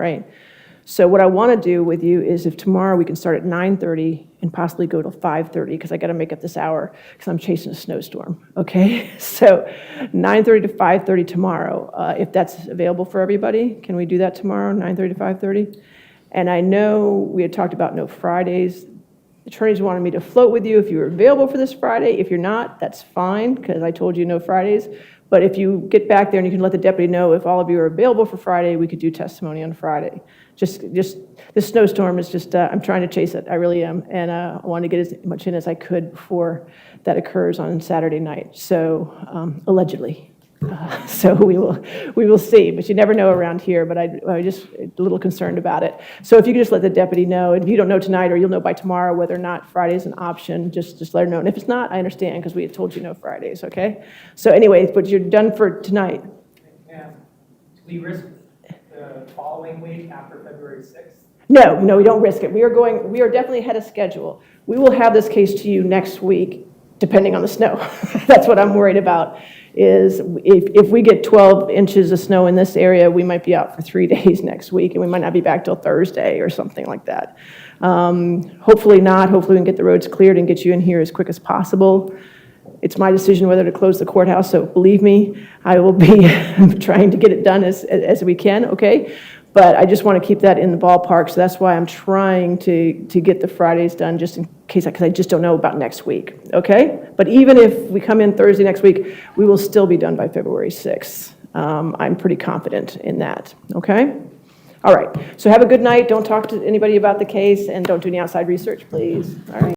right? So what I want to do with you is if tomorrow we can start at 9:30 and possibly go till 5:30, because I got to make up this hour because I'm chasing a snowstorm, okay? So 9:30 to 5:30 tomorrow, if that's available for everybody. Can we do that tomorrow, 9:30 to 5:30? And I know we had talked about no Fridays. Attorneys wanted me to float with you if you were available for this Friday. If you're not, that's fine, because I told you no Fridays. But if you get back there and you can let the deputy know if all of you are available for Friday, we could do testimony on Friday. Just this snowstorm is just, I'm trying to chase it, I really am. And I want to get as much in as I could before that occurs on Saturday night. So allegedly. So we will see, but you never know around here, but I just a little concerned about it. So if you could just let the deputy know, and if you don't know tonight or you'll know by tomorrow whether or not Friday is an option, just let her know. And if it's not, I understand, because we had told you no Fridays, okay? So anyway, but you're done for tonight. And do we risk the following week after February 6th? No, we don't risk it. We are definitely ahead of schedule. We will have this case to you next week, depending on the snow. That's what I'm worried about. Is if we get 12 inches of snow in this area, we might be out for 3 days next week, and we might not be back till Thursday or something like that. Hopefully not. Hopefully we can get the roads cleared and get you in here as quick as possible. It's my decision whether to close the courthouse, so believe me, I will be trying to get it done as we can, okay? But I just want to keep that in the ballpark, so that's why I'm trying to get the Fridays done, just in case, because I just don't know about next week, okay? But even if we come in Thursday next week, we will still be done by February 6th. I'm pretty confident in that, okay? All right, so have a good night. Don't talk to anybody about the case, and don't do any outside research, please. All right.